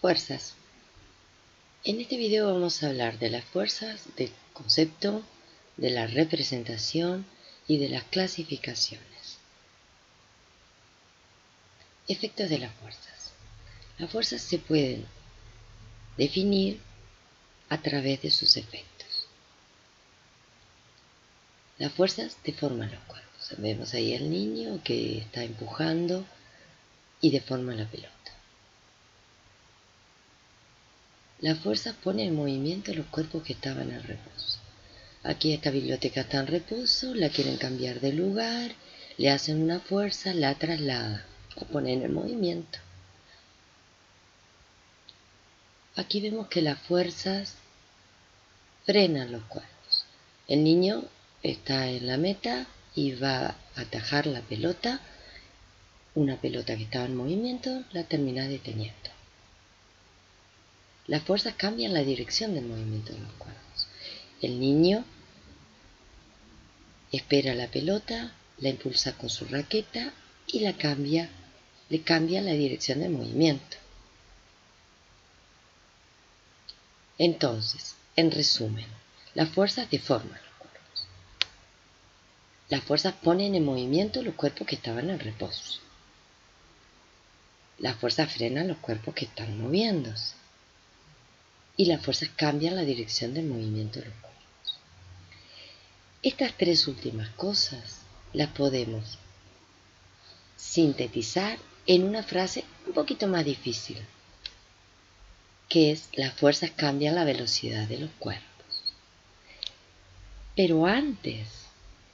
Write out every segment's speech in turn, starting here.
Fuerzas. En este video vamos a hablar de las fuerzas, del concepto, de la representación y de las clasificaciones. Efectos de las fuerzas. Las fuerzas se pueden definir a través de sus efectos. Las fuerzas deforman los cuerpos. Vemos ahí al niño que está empujando y deforma la pelota. Las fuerzas ponen en movimiento los cuerpos que estaban en reposo. Aquí esta biblioteca está en reposo, la quieren cambiar de lugar, le hacen una fuerza, la traslada, la ponen en movimiento. Aquí vemos que las fuerzas frenan los cuerpos. El niño está en la meta y va a atajar la pelota. Una pelota que estaba en movimiento la termina deteniendo. Las fuerzas cambian la dirección del movimiento de los cuerpos. El niño espera la pelota, la impulsa con su raqueta y le cambia la dirección del movimiento. Entonces, en resumen, las fuerzas deforman los cuerpos. Las fuerzas ponen en movimiento los cuerpos que estaban en reposo. Las fuerzas frenan los cuerpos que están moviéndose. Y las fuerzas cambian la dirección del movimiento de los cuerpos. Estas tres últimas cosas las podemos sintetizar en una frase un poquito más difícil, que es: las fuerzas cambian la velocidad de los cuerpos. Pero antes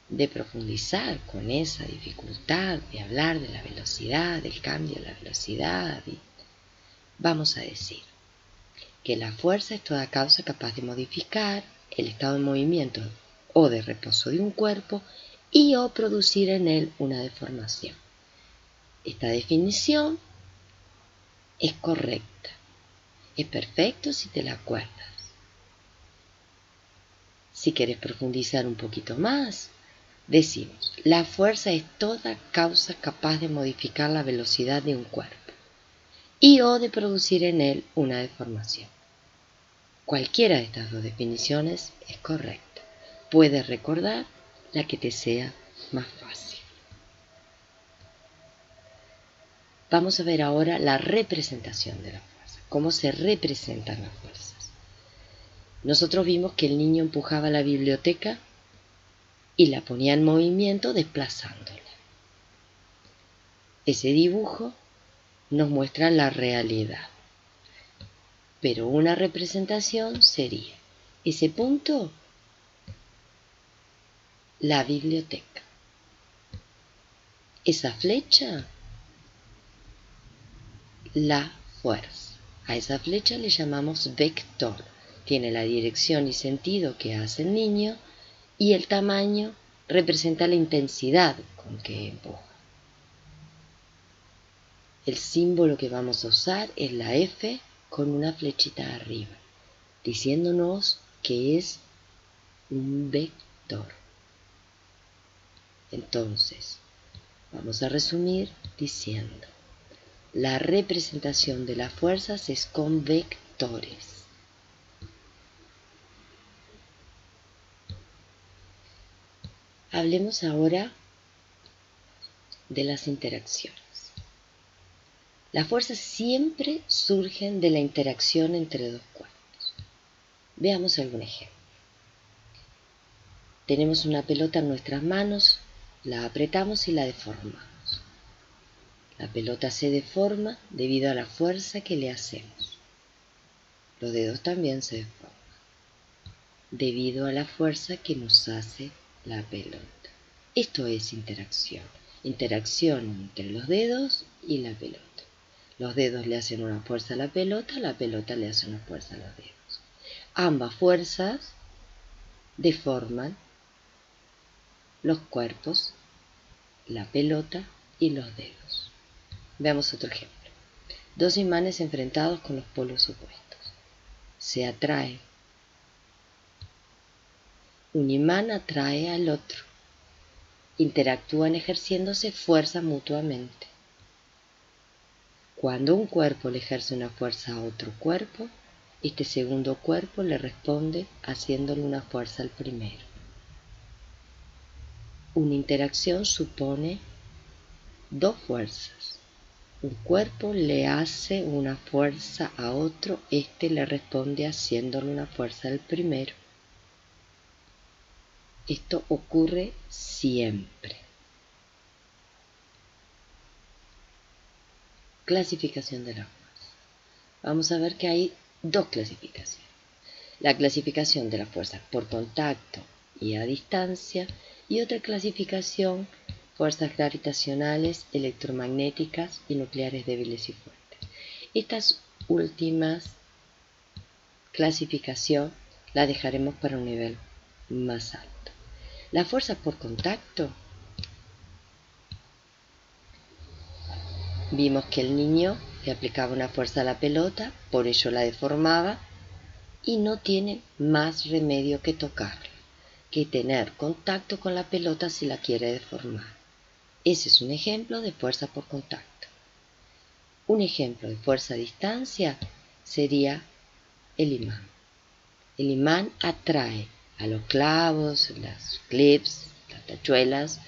de profundizar con esa dificultad de hablar de la velocidad, del cambio de la velocidad, vamos a decir que la fuerza es toda causa capaz de modificar el estado de movimiento o de reposo de un cuerpo y o producir en él una deformación. Esta definición es correcta, es perfecto si te la acuerdas. Si quieres profundizar un poquito más, decimos: la fuerza es toda causa capaz de modificar la velocidad de un cuerpo y o de producir en él una deformación. Cualquiera de estas dos definiciones es correcta. Puedes recordar la que te sea más fácil. Vamos a ver ahora la representación de la fuerza. ¿Cómo se representan las fuerzas? Nosotros vimos que el niño empujaba la biblioteca y la ponía en movimiento desplazándola. Ese dibujo nos muestra la realidad. Pero una representación sería ese punto, la biblioteca. Esa flecha, la fuerza. A esa flecha le llamamos vector. Tiene la dirección y sentido que hace el niño y el tamaño representa la intensidad con que empuja. El símbolo que vamos a usar es la F con una flechita arriba, diciéndonos que es un vector. Entonces, vamos a resumir diciendo: la representación de las fuerzas es con vectores. Hablemos ahora de las interacciones. Las fuerzas siempre surgen de la interacción entre dos cuerpos. Veamos algún ejemplo. Tenemos una pelota en nuestras manos, la apretamos y la deformamos. La pelota se deforma debido a la fuerza que le hacemos. Los dedos también se deforman debido a la fuerza que nos hace la pelota. Esto es interacción. Interacción entre los dedos y la pelota. Los dedos le hacen una fuerza a la pelota le hace una fuerza a los dedos. Ambas fuerzas deforman los cuerpos, la pelota y los dedos. Veamos otro ejemplo. Dos imanes enfrentados con los polos opuestos. Se atraen. Un imán atrae al otro. Interactúan ejerciéndose fuerza mutuamente. Cuando un cuerpo le ejerce una fuerza a otro cuerpo, este segundo cuerpo le responde haciéndole una fuerza al primero. Una interacción supone dos fuerzas. Un cuerpo le hace una fuerza a otro, este le responde haciéndole una fuerza al primero. Esto ocurre siempre. Clasificación de la fuerza. Vamos a ver que hay dos clasificaciones. La clasificación de la fuerza por contacto y a distancia, y otra clasificación, fuerzas gravitacionales, electromagnéticas y nucleares débiles y fuertes. Estas últimas clasificación la dejaremos para un nivel más alto. La fuerza por contacto, vimos que el niño le aplicaba una fuerza a la pelota, por ello la deformaba, y no tiene más remedio que tocarla, que tener contacto con la pelota si la quiere deformar. Ese es un ejemplo de fuerza por contacto. Un ejemplo de fuerza a distancia sería el imán. El imán atrae a los clavos, las clips, las tachuelas,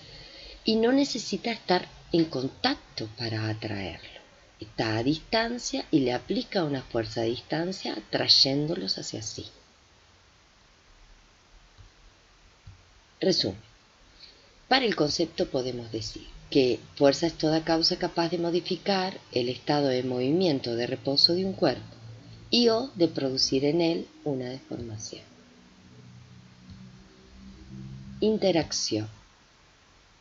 y no necesita estar en contacto para atraerlo. Está a distancia y le aplica una fuerza a distancia atrayéndolos hacia sí. Resumen. Para el concepto podemos decir que fuerza es toda causa capaz de modificar el estado de movimiento o de reposo de un cuerpo y o de producir en él una deformación. Interacción.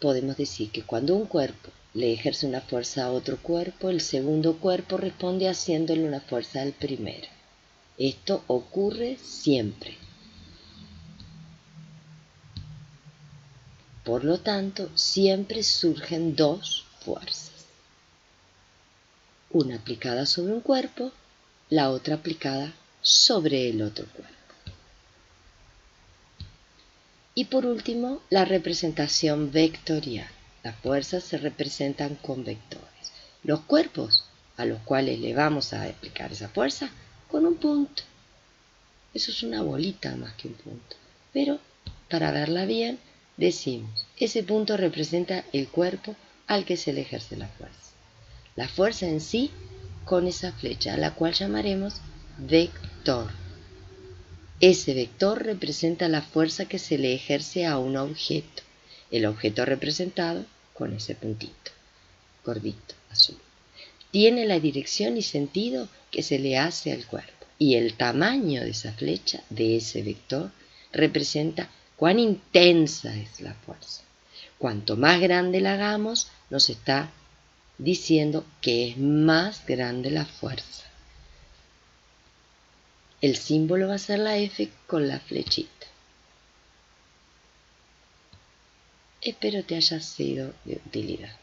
Podemos decir que cuando un cuerpo le ejerce una fuerza a otro cuerpo, el segundo cuerpo responde haciéndole una fuerza al primero. Esto ocurre siempre. Por lo tanto, siempre surgen dos fuerzas. Una aplicada sobre un cuerpo, la otra aplicada sobre el otro cuerpo. Y por último, la representación vectorial. Las fuerzas se representan con vectores. Los cuerpos a los cuales le vamos a aplicar esa fuerza con un punto. Eso es una bolita más que un punto. Pero para verla bien, decimos, ese punto representa el cuerpo al que se le ejerce la fuerza. La fuerza en sí con esa flecha, a la cual llamaremos vector. Ese vector representa la fuerza que se le ejerce a un objeto. El objeto representado con ese puntito, gordito, azul. Tiene la dirección y sentido que se le hace al cuerpo. Y el tamaño de esa flecha, de ese vector, representa cuán intensa es la fuerza. Cuanto más grande la hagamos, nos está diciendo que es más grande la fuerza. El símbolo va a ser la F con la flechita. Espero te haya sido de utilidad.